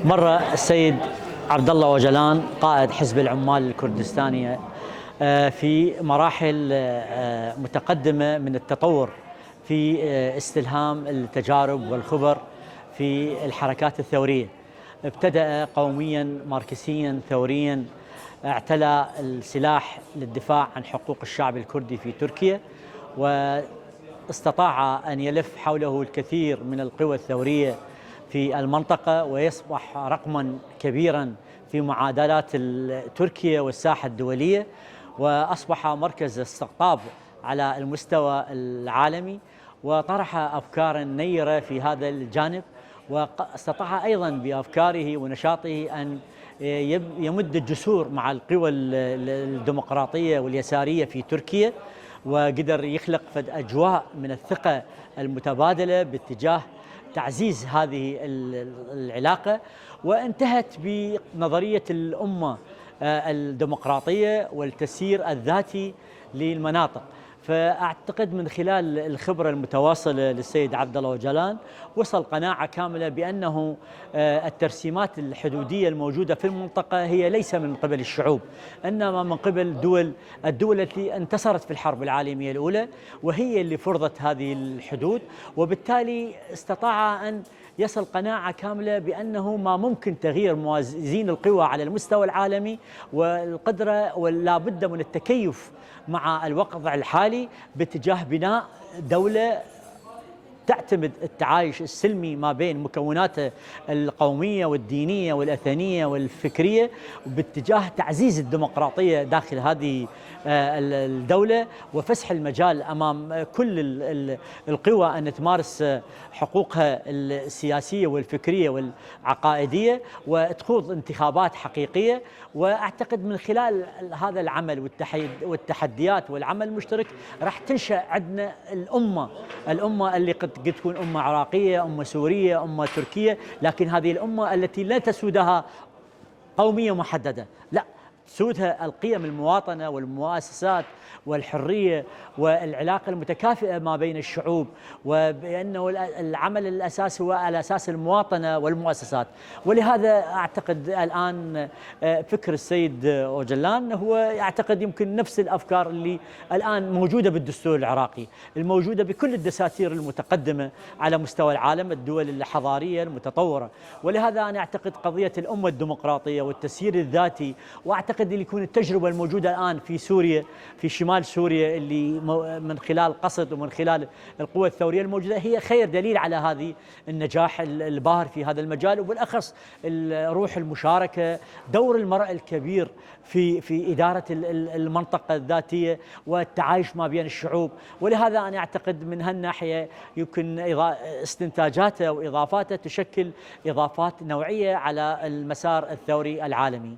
مر السيد عبد الله أوجلان قائد حزب العمال الكردستاني في مراحل متقدمة من التطور في استلهام التجارب والخبر في الحركات الثورية. ابتدأ قوميا ماركسيا ثوريا، اعتلى السلاح للدفاع عن حقوق الشعب الكردي في تركيا، واستطاع أن يلف حوله الكثير من القوى الثورية في المنطقة، ويصبح رقما كبيرا في معادلات تركيا والساحة الدولية، وأصبح مركز استقطاب على المستوى العالمي، وطرح أفكارا نيرة في هذا الجانب، واستطاع أيضا بأفكاره ونشاطه أن يمد الجسور مع القوى الديمقراطية واليسارية في تركيا، وقدر يخلق أجواء من الثقة المتبادلة باتجاه تعزيز هذه العلاقة، وانتهت بنظرية الأمة الديمقراطية والتسيير الذاتي للمناطق. فأعتقد من خلال الخبرة المتواصلة للسيد عبد الله أوجلان وصل قناعة كاملة بأنه الترسيمات الحدودية الموجودة في المنطقة هي ليس من قبل الشعوب، إنما من قبل الدول التي انتصرت في الحرب العالمية الأولى، وهي اللي فرضت هذه الحدود. وبالتالي استطاع أن يصل قناعة كاملة بأنه ما ممكن تغيير موازين القوى على المستوى العالمي، والقدرة ولا بد من التكيف مع الوضع الحالي باتجاه بناء دولة تعتمد التعايش السلمي ما بين مكوناته القومية والدينية والأثنية والفكرية، باتجاه تعزيز الديمقراطية داخل هذه الدولة، وفسح المجال أمام كل القوى أن تمارس حقوقها السياسية والفكرية والعقائدية، وتخوض انتخابات حقيقية. وأعتقد من خلال هذا العمل والتحديات والعمل المشترك راح تنشأ عندنا الأمة اللي قد تكون أمة عراقية، أمة سورية، أمة تركية، لكن هذه الأمة التي لا تسودها قومية محددة، لا، تسودها القيم المواطنة والمؤسسات والحرية والعلاقة المتكافئة ما بين الشعوب، وبأنه العمل الأساسي هو على أساس المواطنة والمؤسسات. ولهذا أعتقد الآن فكر السيد أوجلان هو يعتقد يمكن نفس الأفكار اللي الآن موجودة بالدستور العراقي، الموجودة بكل الدساتير المتقدمة على مستوى العالم، الدول الحضارية المتطورة. ولهذا أنا أعتقد قضية الأمة الديمقراطية والتسيير الذاتي، وأعتقد اللي يكون التجربة الموجودة الآن في سوريا، في شمال سوريا، اللي من خلال قصد ومن خلال القوى الثورية الموجودة، هي خير دليل على هذه النجاح الباهر في هذا المجال، وبالأخص روح المشاركة، دور المرأة الكبير في إدارة المنطقة الذاتية والتعايش ما بين الشعوب. ولهذا أنا أعتقد من هالناحية يمكن استنتاجاته وإضافاته تشكل إضافات نوعية على المسار الثوري العالمي.